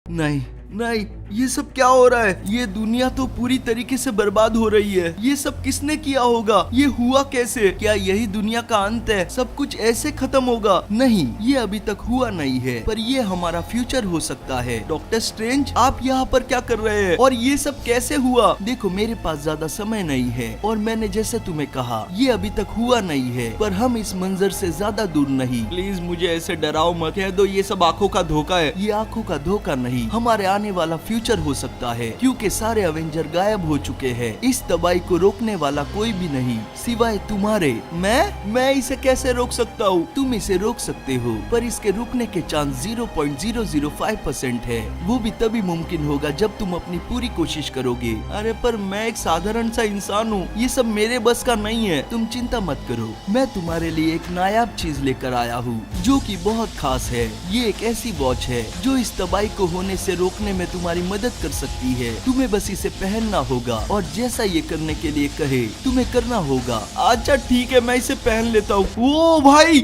नहीं नहीं, ये सब क्या हो रहा है? ये दुनिया तो पूरी तरीके से बर्बाद हो रही है। ये सब किसने किया होगा? ये हुआ कैसे? क्या यही दुनिया का अंत है? सब कुछ ऐसे खत्म होगा? नहीं, ये अभी तक हुआ नहीं है, पर ये हमारा फ्यूचर हो सकता है। डॉक्टर स्ट्रेंज, आप यहाँ पर क्या कर रहे हैं? और ये सब कैसे हुआ? देखो, मेरे पास ज्यादा समय नहीं है और मैंने जैसे तुम्हें कहा, ये अभी तक हुआ नहीं है, पर हम इस मंजर से ज्यादा दूर नहीं। प्लीज मुझे ऐसे डराओ मत। कह दो ये सब आंखों का धोखा है। ये आंखों का धोखा नहीं, हमारे आने वाला फ्यूचर हो सकता है, क्योंकि सारे अवेंजर गायब हो चुके हैं। इस तबाही को रोकने वाला कोई भी नहीं सिवाय तुम्हारे। मैं इसे कैसे रोक सकता हूँ? तुम इसे रोक सकते हो, पर इसके रुकने के चांस 0.005% है। वो भी तभी मुमकिन होगा जब तुम अपनी पूरी कोशिश करोगे। अरे पर मैं एक साधारण सा इंसान हूँ, ये सब मेरे बस का नहीं है। तुम चिंता मत करो, मैं तुम्हारे लिए एक नायाब चीज लेकर आया हूँ जो कि बहुत खास है। ये एक ऐसी वॉच है जो इस तबाही को होने से रोकने में तुम्हारी मदद कर सकती है। तुम्हें बस इसे पहनना होगा और जैसा ये करने के लिए कहे तुम्हें करना होगा। अच्छा ठीक है, मैं इसे पहन लेता हूँ। ओ भाई,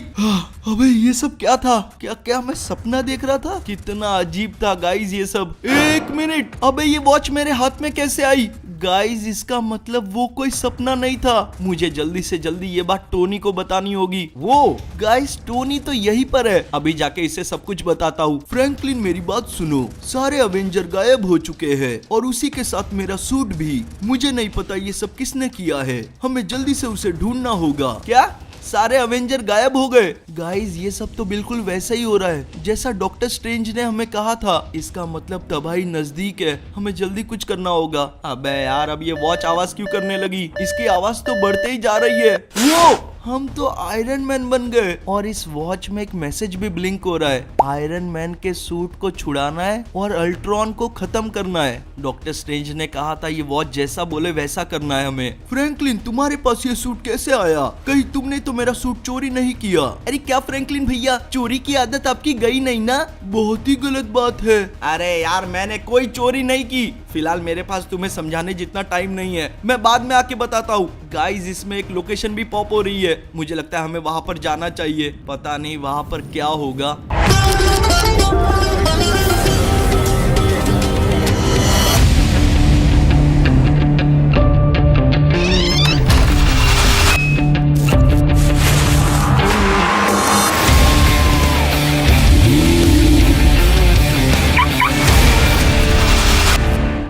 अबे ये सब क्या था? क्या मैं सपना देख रहा था? कितना अजीब था गाइज ये सब। एक मिनट, अबे ये वॉच मेरे हाथ में कैसे आई? गाइज इसका मतलब वो कोई सपना नहीं था। मुझे जल्दी से जल्दी ये बात टोनी को बतानी होगी। वो गाइज टोनी तो यहीं पर है, अभी जाके इसे सब कुछ बताता हूँ। फ्रैंकलिन मेरी बात सुनो, सारे अवेंजर गायब हो चुके हैं और उसी के साथ मेरा सूट भी। मुझे नहीं पता ये सब किसने किया है, हमें जल्दी से उसे ढूंढना होगा। क्या सारे अवेंजर गायब हो गए? गाइज ये सब तो बिल्कुल वैसा ही हो रहा है जैसा डॉक्टर स्ट्रेंज ने हमें कहा था। इसका मतलब तबाही नजदीक है, हमें जल्दी कुछ करना होगा। अबे यार, अब ये वॉच आवाज क्यों करने लगी? इसकी आवाज तो बढ़ते ही जा रही है। वो हम तो आयरन मैन बन गए और इस वॉच में एक मैसेज भी ब्लिंक हो रहा है। आयरन मैन के सूट को छुड़ाना है और अल्ट्रॉन को खत्म करना है। डॉक्टर स्ट्रेंज ने कहा था ये वॉच जैसा बोले वैसा करना है हमें। फ्रैंकलिन, तुम्हारे पास ये सूट कैसे आया? कहीं तुमने तो मेरा सूट चोरी नहीं किया? अरे क्या फ्रैंकलिन भैया, चोरी की आदत आपकी गई नहीं ना? बहुत ही गलत बात है। अरे यार, मैंने कोई चोरी नहीं की। फिलहाल मेरे पास तुम्हें समझाने जितना टाइम नहीं है, मैं बाद में आके बताता हूँ। गाइस इसमें एक लोकेशन भी पॉप हो रही है, मुझे लगता है हमें वहां पर जाना चाहिए। पता नहीं वहां पर क्या होगा।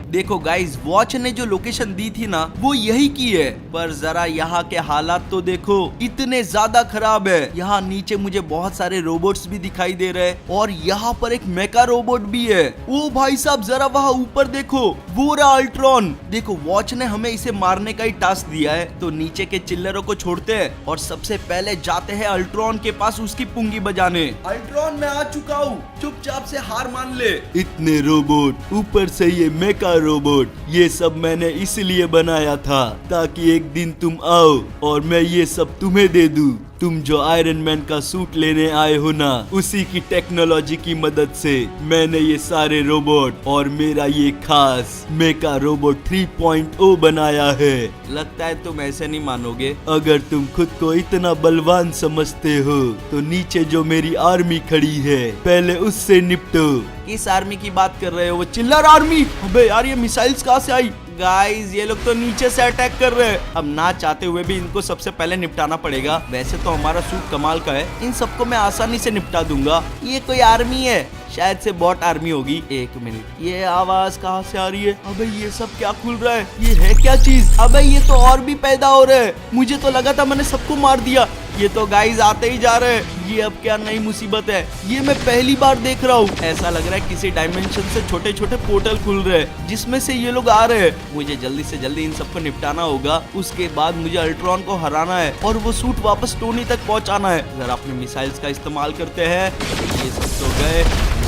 देखो गाइस, वॉच ने जो लोकेशन दी थी ना, वो यही की है, पर जरा यहाँ के हालात तो देखो, इतने ज्यादा खराब है। यहाँ नीचे मुझे बहुत सारे रोबोट्स भी दिखाई दे रहे हैं और यहाँ पर एक मेका रोबोट भी है। ओ भाई साहब, जरा वहाँ ऊपर देखो, वो रहा अल्ट्रॉन। देखो, वॉच ने हमें इसे मारने का ही टास्क दिया है, तो नीचे के चिल्लरों को छोड़ते हैं और सबसे पहले जाते हैं अल्ट्रॉन के पास उसकी पुंगी बजाने। अल्ट्रॉन, मैं आ चुका हूँ, चुपचाप से हार मान ले। इतने रोबोट, ऊपर से ये मेका रोबोट, ये सब मैंने इसलिए बनाया था ताकि एक दिन तुम आओ और मैं ये सब तुम्हें दे दूं। तुम जो आयरन मैन का सूट लेने आए हो ना, उसी की टेक्नोलॉजी की मदद से मैंने ये सारे रोबोट और मेरा ये खास मेका रोबोट 3.0 बनाया है। लगता है तुम ऐसे नहीं मानोगे। अगर तुम खुद को इतना बलवान समझते हो तो नीचे जो मेरी आर्मी खड़ी है, पहले उससे निपटो। किस आर्मी की बात कर रहे हो? वो चिल्लर आर्मी? अबे यार, ये मिसाइल्स कहाँ से आई? गाइस ये लोग तो नीचे से अटैक कर रहे हैं। अब ना चाहते हुए भी इनको सबसे पहले निपटाना पड़ेगा। वैसे तो हमारा सूट कमाल का है, इन सबको मैं आसानी से निपटा दूंगा। ये कोई आर्मी है, शायद से बॉट आर्मी होगी। एक मिनट, ये आवाज कहाँ से आ रही है? अबे ये सब क्या खुल रहा है? ये है क्या चीज? अबे ये तो और भी पैदा हो रहे हैं। मुझे तो लगा था मैंने सबको मार दिया, ये तो गाइस आते ही जा रहे हैं। ये अब क्या नई मुसीबत है? ये मैं पहली बार देख रहा हूँ। ऐसा लग रहा है किसी डायमेंशन से छोटे छोटे पोर्टल खुल रहे हैं जिसमें से ये लोग आ रहे हैं। मुझे जल्दी से जल्दी इन सबको निपटाना होगा। उसके बाद मुझे अल्ट्रॉन को हराना है और वो सूट वापस टोनी तक पहुंचाना है। जरा अपने मिसाइल्स का इस्तेमाल करते हैं। ये सब तो गए,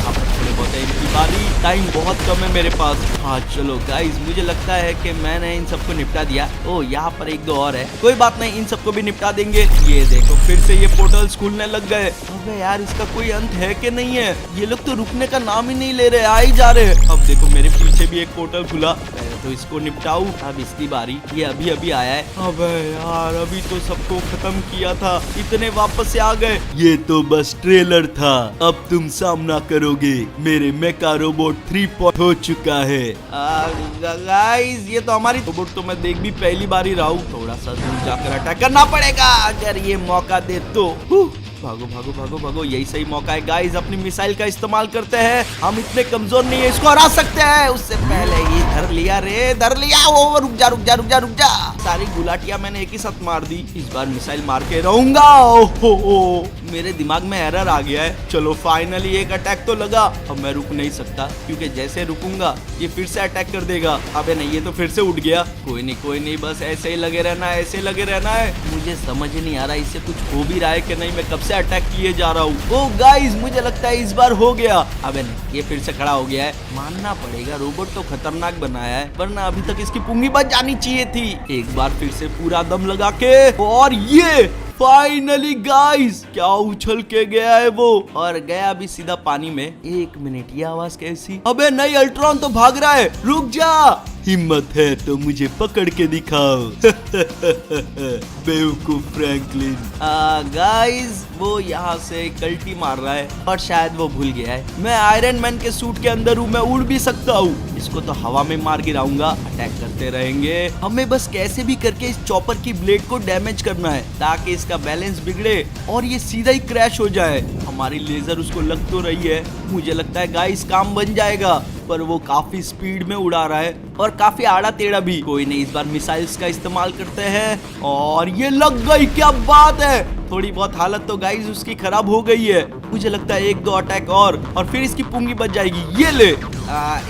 थोड़े बहुत है इनकी बारी। टाइम बहुत कम है मेरे पास। हाँ चलो गाइस, मुझे लगता है कि मैंने इन सबको निपटा दिया। ओ यहाँ पर एक दो और है, कोई बात नहीं, इन सबको भी निपटा देंगे। ये देखो, फिर से ये पोर्टल्स खुलने लग गए। अबे यार, इसका कोई अंत है कि नहीं है? ये लोग तो रुकने का नाम ही नहीं ले रहे, आ ही जा रहे हैं। अब देखो मेरे पीछे भी एक पोर्टल खुला। तो इसको निपटाऊं। अब इसकी बारी, ये अभी अभी आया है। अबे यार, अभी तो सबको खत्म किया था, इतने वापस से आ गए। ये तो बस ट्रेलर था, अब तुम सामना करोगे। मेरे मेका रोबोट 3 हो चुका है। गाइस, ये तो हमारी रोबोट तो मैं देख भी पहली बार ही रहा हूँ। थोड़ा सा दूर जाकर अटैक करना पड़ेगा अगर ये मौका दे तो। भागो भागो भागो भागो, यही सही मौका है गाइस। अपनी मिसाइल का इस्तेमाल करते हैं, हम इतने कमजोर नहीं है, इसको हरा सकते हैं। उससे पहले ही धर लिया रे, धर लिया। वो रुक जा रुक जा रुक जा रुक जा। सारी गुलाटियां मैंने एक ही साथ मार दी। इस बार मिसाइल मार के रहूंगा। ओहो, मेरे दिमाग में एरर आ गया है। चलो फाइनली एक अटैक तो लगा। अब मैं रुक नहीं सकता, क्योंकि जैसे रुकूंगा ये फिर से अटैक कर देगा। अबे नहीं, ये तो फिर से उठ गया। कोई नहीं, बस ऐसे ही लगे रहना है, ऐसे लगे रहना है। मुझे समझ नहीं आ रहा इससे कुछ हो भी रहा है कि नहीं। मैं कब से अटैक किए जा रहा हूँ। ओ गाइस, मुझे लगता है इस बार हो गया। अबे नहीं, ये फिर से खड़ा हो गया है। मानना पड़ेगा, रोबोट तो खतरनाक बनाया है, वरना अभी तक इसकी पुंगी बच जानी चाहिए थी। एक बार फिर से पूरा दम लगा के, और ये फाइनली गाइस, क्या उछल के गया है वो, और गया अभी सीधा पानी में। 1 मिनट, ये आवाज कैसी? अबे नहीं, अल्ट्रॉन तो भाग रहा है। रुक जा, हिम्मत है तो मुझे पकड़ के दिखाओ। बेवकूफ फ्रैंकलिन। गाइस, वो यहाँ से कल्टी मार रहा है और शायद वो भूल गया है मैं आयरन मैन के सूट के अंदर हूँ, मैं उड़ भी सकता हूँ। इसको तो हवा में मार गिराऊंगा। अटैक करते रहेंगे, हमें बस कैसे भी करके इस चॉपर की ब्लेड को डैमेज करना है, ताकि इसका बैलेंस बिगड़े और ये सीधा ही क्रैश हो जाए। हमारी लेजर उसको लग तो रही है, मुझे लगता है गाइस काम बन जाएगा, पर वो काफी स्पीड में उड़ा रहा है और काफी आड़ा टेढ़ा भी। कोई नहीं, इस बार मिसाइल्स का इस्तेमाल करते हैं, और ये लग गई। क्या बात है। थोड़ी बहुत हालत तो गाइस उसकी खराब हो गई है। मुझे लगता है 1-2 अटैक और फिर इसकी पुंगी बच जाएगी। ये ले।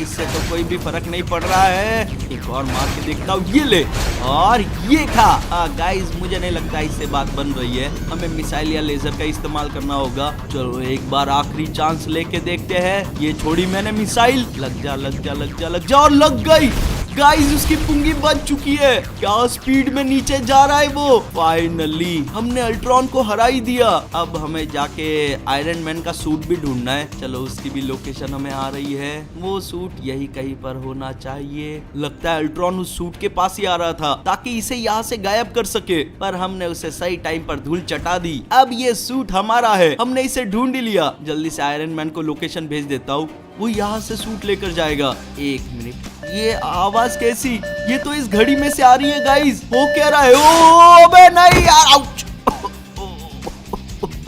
इससे तो कोई भी फर्क नहीं पड़ रहा है। एक और मार के देखता हूँ। ये ले, और ये खा। गाइस, मुझे नहीं लगता इससे बात बन रही है, हमें मिसाइल या लेजर का इस्तेमाल करना होगा। चलो एक बार आखिरी चांस लेके देखते हैं। ये छोड़ी मैंने मिसाइल। लग जा लग जा लग जा लग जा, और लग गई। गाइस, उसकी पुंगी बच चुकी है। क्या स्पीड में नीचे जा रहा है वो। फाइनली हमने अल्ट्रॉन को हरा ही दिया। अब हमें जाके आयरन मैन का सूट भी ढूंढना है। चलो उसकी भी लोकेशन हमें आ रही है। वो सूट यही कहीं पर होना चाहिए। लगता है अल्ट्रॉन उस सूट के पास ही आ रहा था, ताकि इसे यहाँ से गायब कर सके, पर हमने उसे सही टाइम पर धूल चटा दी। अब ये सूट हमारा है, हमने इसे ढूंढ ही लिया। जल्दी से आयरन मैन को लोकेशन भेज देता हूँ, वो यहाँ से सूट लेकर जाएगा। 1 मिनट, ये आवाज कैसी? ये तो इस घड़ी में से आ रही है गाइस। वो कह रहा है, ओ बे नहीं यार, आउच।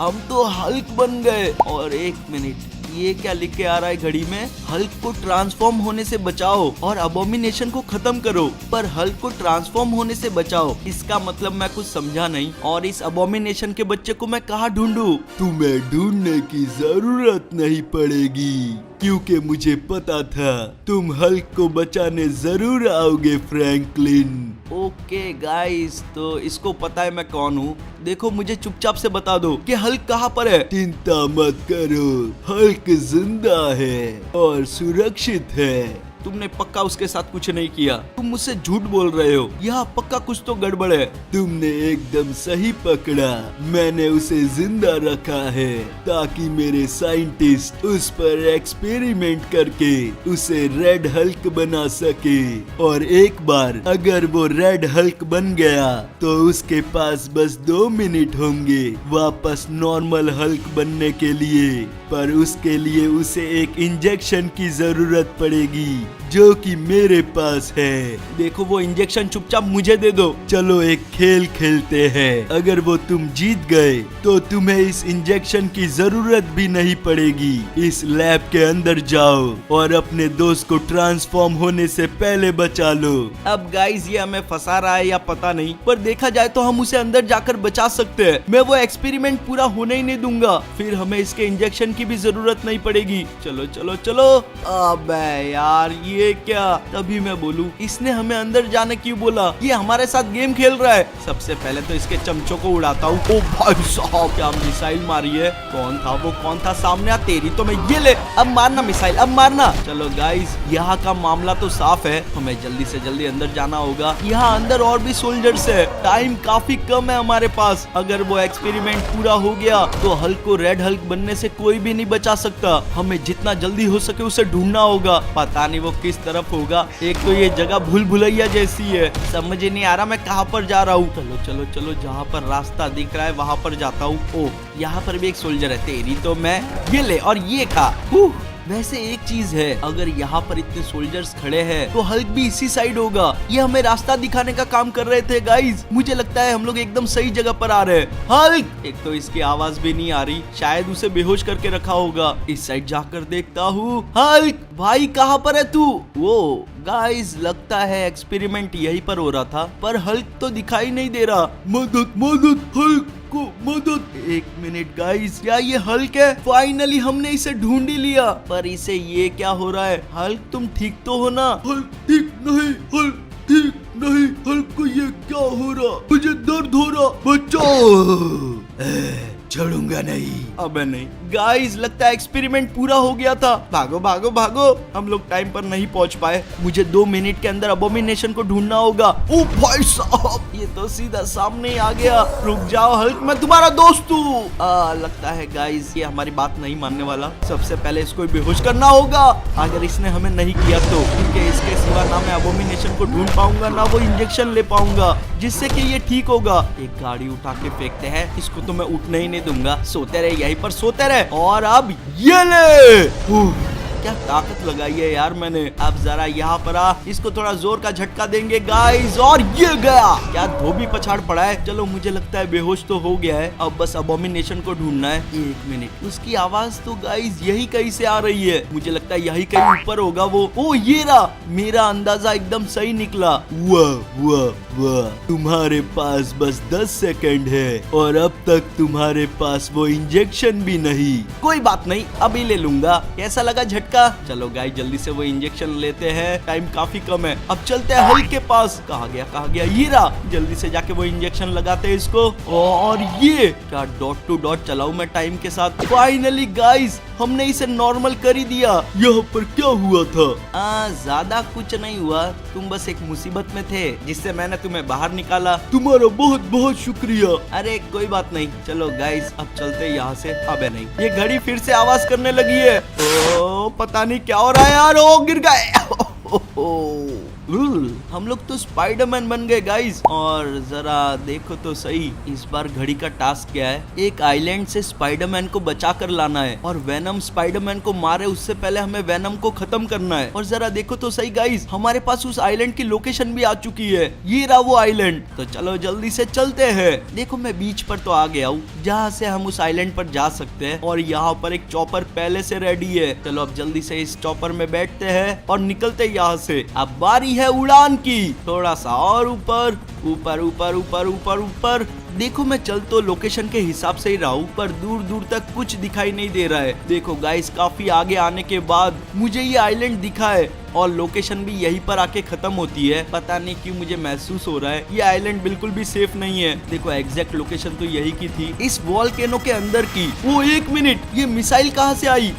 हम तो हल्क बन गए। और 1 मिनट, ये क्या लिख के आ रहा है घड़ी में? हल्क को ट्रांसफॉर्म होने से बचाओ और अबोमिनेशन को खत्म करो। पर हल्क को ट्रांसफॉर्म होने से बचाओ, इसका मतलब मैं कुछ समझा नहीं। और इस अबोमिनेशन के बच्चे को मैं कहाँ ढूंढूं? तुम्हें ढूंढने की जरूरत नहीं पड़ेगी, क्योंकि मुझे पता था तुम हल्क को बचाने जरूर आओगे फ्रैंकलिन। ओके गाइस, तो इसको पता है मैं कौन हूँ। देखो, मुझे चुपचाप से बता दो कि हल्क कहाँ पर है। चिंता मत करो, हल्क जिंदा है और सुरक्षित है। तुमने पक्का उसके साथ कुछ नहीं किया? तुम मुझसे झूठ बोल रहे हो, यहाँ पक्का कुछ तो गड़बड़ है। तुमने एकदम सही पकड़ा, मैंने उसे जिंदा रखा है ताकि मेरे साइंटिस्ट उस पर एक्सपेरिमेंट करके उसे रेड हल्क बना सके। और एक बार अगर वो रेड हल्क बन गया तो उसके पास बस 2 मिनट होंगे वापस नॉर्मल हल्क बनने के लिए। पर उसके लिए उसे एक इंजेक्शन की जरूरत पड़ेगी, जो कि मेरे पास है। देखो, वो इंजेक्शन चुपचाप मुझे दे दो। चलो एक खेल खेलते हैं। अगर वो तुम जीत गए तो तुम्हें इस इंजेक्शन की जरूरत भी नहीं पड़ेगी। इस लैब के अंदर जाओ और अपने दोस्त को ट्रांसफॉर्म होने से पहले बचा लो। अब गाइस, ये हमें फंसा रहा है या पता नहीं, पर देखा जाए तो हम उसे अंदर जाकर बचा सकते हैं। मैं वो एक्सपेरिमेंट पूरा होने ही नहीं दूंगा, फिर हमें इसके इंजेक्शन की भी जरूरत नहीं पड़ेगी। चलो चलो चलो। अबे यार, ये क्या? तभी मैं बोलूं, इसने हमें अंदर जाने क्यों बोला? ये हमारे साथ गेम खेल रहा है। सबसे पहले तो इसके चमचों को उड़ाता हूँ। ओ भाई साहब, क्या मिसाइल मारी है। कौन था वो? कौन था सामने? तेरी तो मैं। ये ले, अब मारना मिसाइल, अब मारना। चलो गाइस, यहाँ का मामला तो साफ है, हमें जल्दी से जल्दी अंदर जाना होगा। यहाँ अंदर और भी सोल्जर्स है, टाइम काफी कम है हमारे पास। अगर वो एक्सपेरिमेंट पूरा हो गया तो हल्क को रेड हल्क बनने से कोई भी भी नहीं बचा सकता। हमें जितना जल्दी हो सके उसे ढूंढना होगा। पता नहीं वो किस तरफ होगा। एक तो ये जगह भूल भुलैया जैसी है, समझ ही नहीं आ रहा मैं कहाँ पर जा रहा हूँ। चलो चलो चलो, जहाँ पर रास्ता दिख रहा है वहाँ पर जाता हूँ। ओह, यहाँ पर भी एक सोल्जर है। तेरी तो मैं, ये ले और ये खा। वैसे एक चीज है, अगर यहाँ पर इतने सोल्जर्स खड़े हैं तो हल्क भी इसी साइड होगा। ये हमें रास्ता दिखाने का काम कर रहे थे गाइज। मुझे लगता है हम लोग एकदम सही जगह पर आ रहे हैं। हल्क, एक तो इसकी आवाज भी नहीं आ रही, शायद उसे बेहोश करके रखा होगा। इस साइड जाकर देखता हूँ। हल्क भाई कहाँ पर है तू? वो गाइज लगता है एक्सपेरिमेंट यहीं पर हो रहा था, पर हल्क तो दिखाई नहीं दे रहा। मदद मदद, हल्क को मदद। एक मिनट गाइस, क्या ये हल्क है? फाइनली हमने इसे ढूंढ ही लिया, पर इसे ये क्या हो रहा है? हल्क तुम ठीक तो हो ना? हल्क ठीक नहीं, हल्क ठीक नहीं। हल्क को ये क्या हो रहा? मुझे दर्द हो रहा, बचाओ। छोड़ूंगा नहीं। अबे नहीं गाइस, लगता है एक्सपेरिमेंट पूरा हो गया था। भागो भागो भागो, हम लोग टाइम पर नहीं पहुंच पाए। मुझे 2 मिनट के अंदर अबोमिनेशन को ढूंढना होगा। ओ भाई साहब, ये तो सीधा सामने ही आ गया। रुक जाओ हल्क, मैं तुम्हारा दोस्त हूँ। लगता है गाइस ये हमारी बात नहीं मानने वाला। सबसे पहले इसको बेहोश करना होगा, अगर इसने हमें नहीं किया तो, क्योंकि इसके सिवा ना मैं अबोमिनेशन को ढूंढ पाऊंगा ना वो इंजेक्शन ले पाऊंगा जिससे कि ये ठीक होगा। एक गाड़ी उठा के फेंकते हैं, इसको तो मैं उठने ही नहीं दूंगा। सोते रहे यहीं पर, सोते रहे। और अब ये ले। क्या ताकत लगाई है यार मैंने। अब जरा यहाँ पर आ, इसको थोड़ा जोर का झटका देंगे गाइस, और ये गया। क्या धोबी पछाड़ पड़ा है। चलो मुझे लगता है बेहोश तो हो गया है, अब बस अबोमिनेशन को ढूंढना है। एक मिनट, उसकी आवाज तो गाइस यही कहीं से आ रही है। मुझे लगता है यही कहीं ऊपर होगा वो। ओ ये रहा, मेरा अंदाजा एकदम सही निकला। वाह वाह वाह, तुम्हारे पास बस 10 सेकंड है और अब तक तुम्हारे पास वो इंजेक्शन भी नहीं। कोई बात नहीं, अभी ले लूंगा। कैसा लगा झटका? चलो गाइस जल्दी से वो इंजेक्शन लेते हैं, टाइम काफी कम है। अब चलते हैं हल्क के पास। कहा गया हीरा। जल्दी से जाके वो इंजेक्शन लगाते हैं इसको। और ये क्या डॉट टू डॉट चलाऊं मैं टाइम के साथ। फाइनली गाइस हमने इसे नॉर्मल कर ही दिया। यहाँ पर क्या हुआ था? ज्यादा कुछ नहीं हुआ, तुम बस एक मुसीबत में थे जिससे मैंने तुम्हें बाहर निकाला। तुम्हारा बहुत बहुत शुक्रिया। अरे कोई बात नहीं, चलो गाइस अब चलते हैं यहाँ से। अबे नहीं, ये घड़ी फिर से आवाज करने लगी है। ओ पता नहीं क्या हो रहा है यार। ओ गिर गए। हम लोग तो स्पाइडरमैन बन गए गाइस। और जरा देखो तो सही, इस बार घड़ी का टास्क क्या है? एक आइलैंड से स्पाइडरमैन को बचा कर लाना है, और वेनम स्पाइडरमैन को मारे उससे पहले हमें वेनम को खत्म करना है। और जरा देखो तो सही गाइस, हमारे पास उस आइलैंड की लोकेशन भी आ चुकी है। ये रहा वो आइलैंड। तो चलो जल्दी से चलते हैं। देखो मैं बीच पर तो आ गया हूँ, जहाँ से हम उस आइलैंड पर जा सकते हैं। और यहाँ पर एक चॉपर पहले से रेडी है। चलो अब जल्दी से इस चॉपर में बैठते हैं और निकलते यहाँ से। अब बारी है उड़ान की। थोड़ा सा और ऊपर ऊपर ऊपर ऊपर ऊपर ऊपर। देखो मैं चल तो लोकेशन के हिसाब से ही रहा हूँ, पर दूर दूर तक कुछ दिखाई नहीं दे रहा है। देखो गाइस काफी आगे आने के बाद मुझे ये आइलैंड दिखा है, और लोकेशन भी यहीं पर आके खत्म होती है। पता नहीं क्यों मुझे महसूस हो रहा है ये आइलैंड बिल्कुल भी सेफ नहीं है। देखो एग्जैक्ट लोकेशन तो यही की थी, इस वॉल्केनो के अंदर की। वो एक मिनट, ये मिसाइल कहाँ से आई?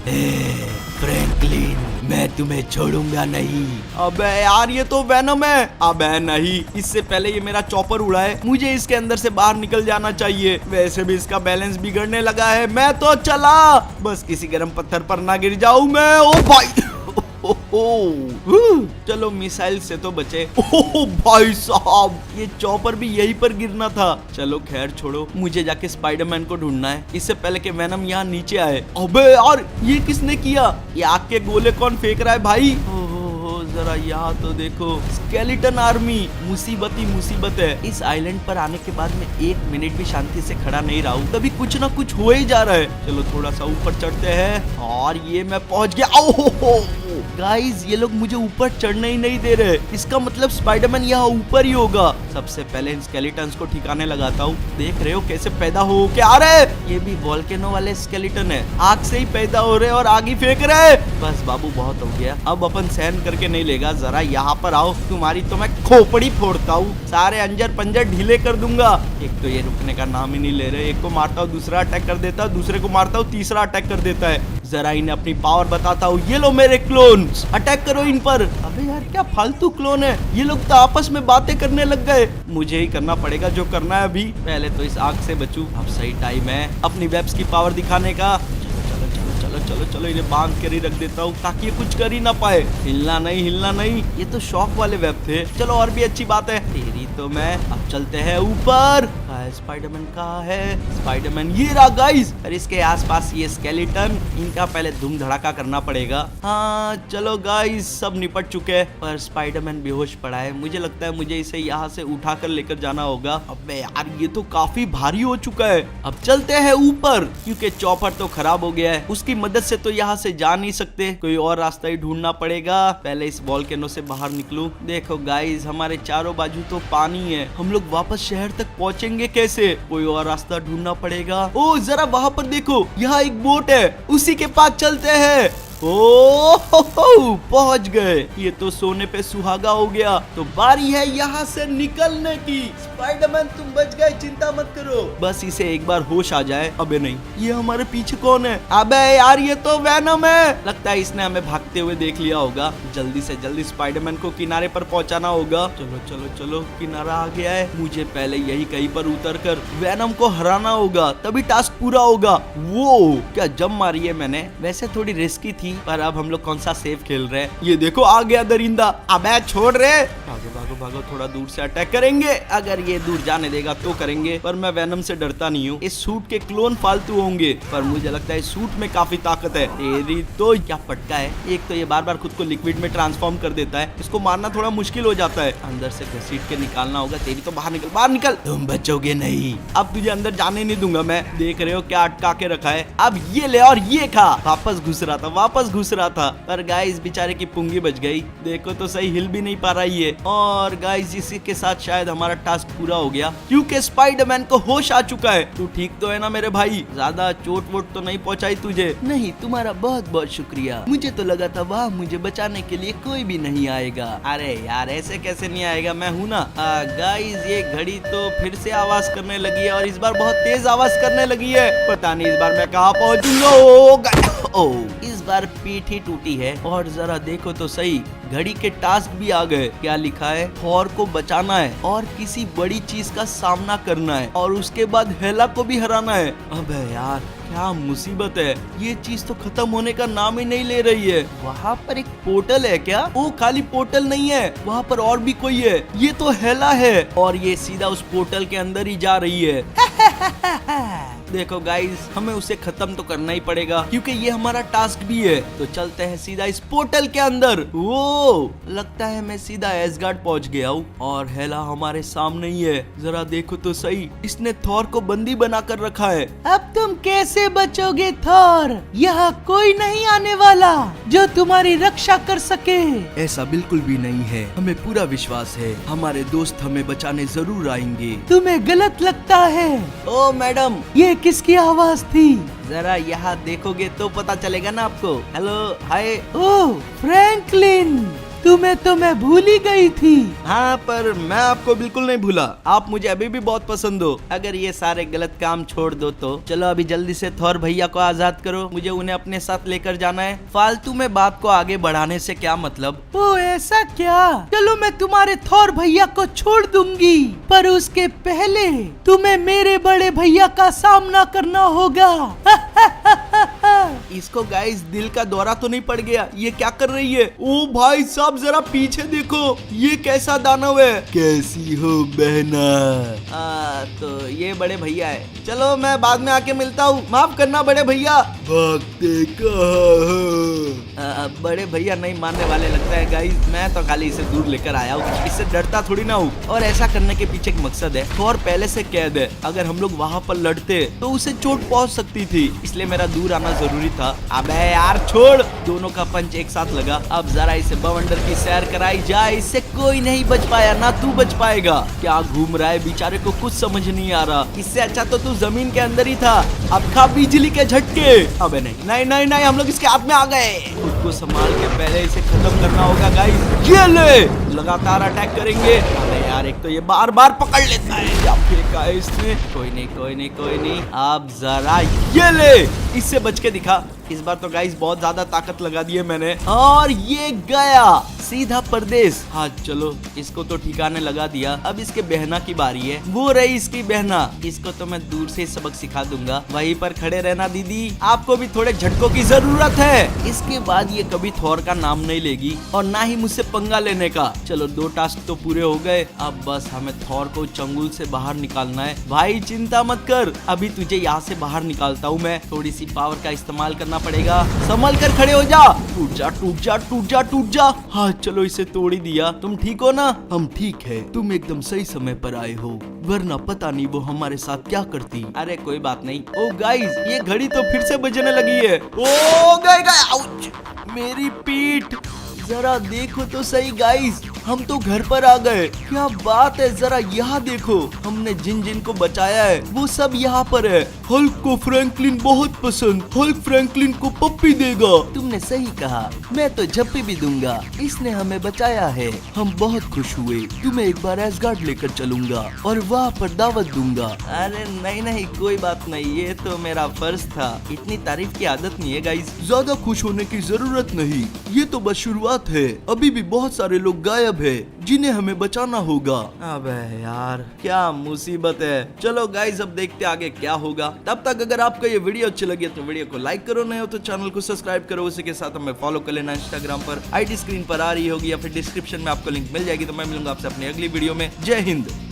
फ्रैंकलिन, मैं तुम्हें छोड़ूंगा नहीं। अबे यार ये तो वेनम है। अबे नहीं, इससे पहले ये मेरा चॉपर उड़ा है, मुझे इसके अंदर से बाहर निकल जाना चाहिए। वैसे भी इसका बैलेंस बिगड़ने लगा है। मैं तो चला, बस किसी गर्म पत्थर पर ना गिर जाऊं मैं। ओ भाई चलो मिसाइल से तो बचे। ओह भाई साहब, ये चॉपर भी यहीं पर गिरना था। चलो खैर छोड़ो, मुझे जाके स्पाइडरमैन को ढूंढना है इससे पहले कि वेनम यहाँ नीचे आए। अबे यार ये किसने किया? ये आग के गोले कौन फेंक रहा है भाई? जरा यहाँ तो देखो, स्केलेटन आर्मी। मुसीबत ही मुसीबत है। इस आइलैंड पर आने के बाद मैं 1 मिनट भी शांति से खड़ा नहीं रहा हूँ, तभी कुछ ना कुछ हो ही जा रहा है। चलो थोड़ा सा ऊपर चढ़ते हैं, और ये मैं पहुंच गया। गाइस ये लोग मुझे ऊपर चढ़ने ही नहीं दे रहे। इसका मतलब स्पाइडरमैन यहाँ ऊपर ही होगा। सबसे पहले इन स्केलेटन्स को ठिकाने लगाता हूँ। देख रहे हो कैसे पैदा हो के आ रहे। ये भी वोल्केनो वाले स्केलेटन है, आग से ही पैदा हो रहे और आग ही फेंक रहे। बस बाबू बहुत हो गया, अब अपन सहन करके नहीं लेगा। जरा यहाँ पर आओ, तुम्हारी तो मैं खोपड़ी फोड़ता हूँ, सारे अंजर पंजर ढीले कर दूंगा। एक तो ये रुकने का नाम ही नहीं ले रहे। एक को मारता हूँ, दूसरा अटैक कर देता है, दूसरे को मारता हूँ, तीसरा अटैक कर देता है। जरा इन्हें अपनी पावर बताता हूँ। ये लो मेरे क्लोन, अटैक करो इन पर। अबे यार क्या फालतू क्लोन है, ये लोग तो आपस में बातें करने लग गए। मुझे ही करना पड़ेगा जो करना है अभी। पहले तो इस आग से बचूं। अब सही टाइम है अपनी वेब्स की पावर दिखाने का। चलो चलो चलो चलो चलो इन्हें बांध कर ही रख देता हूँ ताकि ये कुछ कर ही ना पाए। हिलना नहीं, हिलना नहीं। ये तो शॉक वाले वेब थे। चलो और भी अच्छी बात है। तेरी तो मैं। अब चलते हैं ऊपर। स्पाइडरमैन कहाँ है? स्पाइडरमैन ये रहा गाइस। और इसके आसपास ये स्केलेटन, इनका पहले धूम धड़ाका करना पड़ेगा। हाँ चलो गाइस, सब निपट चुके हैं, पर स्पाइडरमैन बेहोश पड़ा है। मुझे लगता है मुझे इसे यहाँ से उठाकर लेकर जाना होगा। अबे यार ये तो काफी भारी हो चुका है। अब चलते हैं ऊपर, क्योंकि चॉपर तो खराब हो गया है। उसकी मदद से तो यहाँ से जा नहीं सकते, कोई और रास्ता ही ढूंढना पड़ेगा। पहले इस वॉल्केनो से बाहर निकलूं। देखो गाइस, हमारे चारों बाजू तो पानी है। हम लोग वापस शहर तक पहुँचेंगे कैसे? कोई और रास्ता ढूंढना पड़ेगा। ओ जरा वहाँ पर देखो, यहाँ एक बोट है, उसी के पास चलते हैं। ओ पहुंच गए। ये तो सोने पे सुहागा हो गया। तो बारी है यहाँ से निकलने की। स्पाइडरमैन तुम बच गए, चिंता मत करो, बस इसे एक बार होश आ जाए। अबे नहीं, ये हमारे पीछे कौन है? अबे यार ये तो वेनम है। लगता है इसने हमें भागते हुए देख लिया होगा। जल्दी से जल्दी स्पाइडरमैन को किनारे पर पहुंचाना होगा। चलो चलो चलो, किनारा आ गया है। मुझे पहले यही कहीं पर उतर कर वेनम को हराना होगा, तभी टास्क पूरा होगा। वो क्या जंप मारी है मैंने। वैसे थोड़ी रिस्की थी, पर अब हम लोग कौन सा सेफ खेल रहे हैं। ये देखो आ गया दरिंदा। अबे छोड़ रहे। भागो भागो भागो, थोड़ा दूर से अटैक करेंगे। अगर ये दूर जाने देगा तो करेंगे, पर मैं वेनम से डरता नहीं हूँ। इस सूट के क्लोन फालतू होंगे, पर मुझे लगता है इस सूट में काफी ताकत है। तेरी तो क्या पटका है। एक तो ये बार बार खुद को लिक्विड में ट्रांसफॉर्म कर देता है, इसको मारना थोड़ा मुश्किल हो जाता है। अंदर से घसीट के निकालना होगा। तेरी तो बाहर निकल, बाहर निकल। तुम बचोगे नहीं, अब तुझे अंदर जाने नहीं दूंगा मैं। देख रहे हो क्या अटका के रखा है। अब ये ले और ये खा। वापस घुस रहा था, वापस घुस रहा था, पर गाइस बेचारे की पुंगी बच गई। देखो तो सही, हिल भी नहीं पा रहा ये। और गाइस इसी के साथ शायद हमारा टास्क पूरा हो गया, क्योंकि स्पाइडरमैन को होश आ चुका है। तू ठीक तो है ना मेरे भाई? ज्यादा चोट वोट तो नहीं पहुंचाई तुझे? नहीं, तुम्हारा बहुत बहुत शुक्रिया। मुझे तो लगा था वाह, मुझे बचाने के लिए कोई भी नहीं आएगा। अरे यार ऐसे कैसे नहीं आएगा, मैं हूँ ना। गाइस ये घड़ी तो फिर से आवाज करने लगी है, और इस बार बहुत तेज आवाज करने लगी है। पता नहीं इस बार मैं कहाँ पहुँचूंगा। ओ इस बार पीठ ही टूटी है। और जरा देखो तो सही, घड़ी के टास्क भी आ गए। क्या लिखा है? थॉर को बचाना है और किसी बड़ी चीज का सामना करना है, और उसके बाद हेला को भी हराना है। अबे यार क्या मुसीबत है। ये चीज तो खत्म होने का नाम ही नहीं ले रही है। वहाँ पर एक पोर्टल है क्या? वो खाली पोर्टल नहीं है, वहाँ पर और भी कोई है। ये तो हेला है, और ये सीधा उस पोर्टल के अंदर ही जा रही है। देखो गाइस, हमें उसे खत्म तो करना ही पड़ेगा, क्योंकि ये हमारा टास्क भी है। तो चलते हैं सीधा इस पोर्टल के अंदर। वो लगता है मैं सीधा एसगार्ड पहुंच गया हूँ, और हेला हमारे सामने ही है। जरा देखो तो सही, इसने थॉर को बंदी बना कर रखा है। अब तुम कैसे बचोगे थॉर? यहाँ कोई नहीं आने वाला जो तुम्हारी रक्षा कर सके। ऐसा बिल्कुल भी नहीं है, हमें पूरा विश्वास है हमारे दोस्त हमें बचाने जरूर आएंगे। तुम्हें गलत लगता है। ओ मैडम, ये किसकी आवाज थी? जरा यहाँ देखोगे तो पता चलेगा ना आपको। हेलो, हाय। ओह फ्रैंकलिन, तुम्हें तो मैं भूल ही गई थी। हाँ, पर मैं आपको बिल्कुल नहीं भूला। आप मुझे अभी भी बहुत पसंद हो। अगर ये सारे गलत काम छोड़ दो तो चलो अभी जल्दी से थॉर भैया को आजाद करो। मुझे उन्हें अपने साथ लेकर जाना है। फालतू में बात को आगे बढ़ाने से क्या मतलब। ओ ऐसा क्या? चलो मैं तुम्हारे थॉर भैया को छोड़ दूंगी, पर उसके पहले तुम्हें मेरे बड़े भैया का सामना करना होगा। इसको गाइस दिल का दौरा तो नहीं पड़ गया? ये क्या कर रही है? ओ भाई साहब जरा पीछे देखो, ये कैसा दानव है। कैसी हो बहना? तो ये बड़े भैया है। चलो मैं बाद में आके मिलता हूँ। माफ करना बड़े भैया। भागते कहाँ हो? बड़े भैया नहीं मानने वाले लगता है गाइस। मैं तो खाली इसे दूर लेकर आया हूँ, इससे डरता थोड़ी ना हूँ। और ऐसा करने के पीछे एक मकसद है। थॉर पहले से कैद है, अगर हम लोग वहाँ पर लड़ते तो उसे चोट पहुँच सकती थी, इसलिए मेरा दूर आना जरूरी था। अबे यार छोड़। दोनों का पंच एक साथ लगा। अब जरा इसे बवंडर की सैर कराई जाए। इससे कोई नहीं बच पाया, ना तू बच पाएगा। क्या घूम रहा है, बेचारे को कुछ समझ नहीं आ रहा। इससे अच्छा तो तू जमीन के अंदर ही था। अब खा बिजली के झटके। अबे नहीं नहीं नहीं नहीं, हम लोग इसके हाथ में आ गए। खुद को संभाल के पहले इसे खत्म करना होगा गाइस। ये ले, लगातार अटैक करेंगे। अबे यार एक तो ये बार बार पकड़ लेता है। क्या फेंका है इसने? कोई नहीं कोई नहीं कोई नहीं। अब जरा ये ले, इससे बच के दिखा। इस बार तो गाइस बहुत ज्यादा ताकत लगा दी है मैंने, और ये गया। सीधा परदेश। हाँ चलो, इसको तो ठिकाने लगा दिया, अब इसके बहना की बारी है। वो रही इसकी बहना, इसको तो मैं दूर से सबक सिखा दूंगा। वहीं पर खड़े रहना दीदी, आपको भी थोड़े झटकों की जरूरत है। इसके बाद ये कभी थॉर का नाम नहीं लेगी और ना ही मुझसे पंगा लेने का। चलो 2 टास्क तो पूरे हो गए, अब बस हमें थॉर को चंगुल से बाहर निकालना है। भाई चिंता मत कर, अभी तुझे यहाँ से बाहर निकालता हूँ मैं। थोड़ी सी पावर का इस्तेमाल करना पड़ेगा, संभल कर खड़े हो जा। टूट जा टूट जा टूट जा टूट जा। हाँ चलो, इसे तोड़ ही दिया। तुम ठीक हो ना? हम ठीक है, तुम एकदम सही समय पर आए हो, वरना पता नहीं वो हमारे साथ क्या करती। अरे कोई बात नहीं। ओ गाइस, ये घड़ी तो फिर से बजने लगी है। ओ गए, आउच, मेरी पीठ। जरा देखो तो सही गाइस, हम तो घर पर आ गए। क्या बात है, जरा यहाँ देखो, हमने जिन जिन को बचाया है वो सब यहाँ पर है। हल्क को फ्रैंकलिन बहुत पसंद, हल्क फ्रैंकलिन को पप्पी देगा। तुमने सही कहा, मैं तो झप्पी भी दूंगा, इसने हमें बचाया है। हम बहुत खुश हुए। तुम्हें एक बार एसगार्ड लेकर चलूंगा और वहाँ पर दावत दूंगा। अरे नहीं नहीं, कोई बात नहीं, ये तो मेरा फर्ज था। इतनी तारीफ की आदत नहीं है गाइस। ज्यादा खुश होने की जरूरत नहीं, ये तो बस शुरुआत है। अभी भी बहुत सारे लोग गायब है जिन्हें हमें बचाना होगा। अबे यार, क्या मुसीबत है। चलो गाइस, अब देखते आगे क्या होगा। तब तक अगर आपको ये वीडियो अच्छी लगी तो वीडियो को लाइक करो, नहीं हो तो चैनल को सब्सक्राइब करो। उसी के साथ हमें फॉलो कर लेना इंस्टाग्राम पर, आईडी स्क्रीन पर आ रही होगी या फिर डिस्क्रिप्शन में आपको लिंक मिल जाएगी। तो मैं मिलूंगा आपसे अपनी अगली वीडियो में। जय हिंद।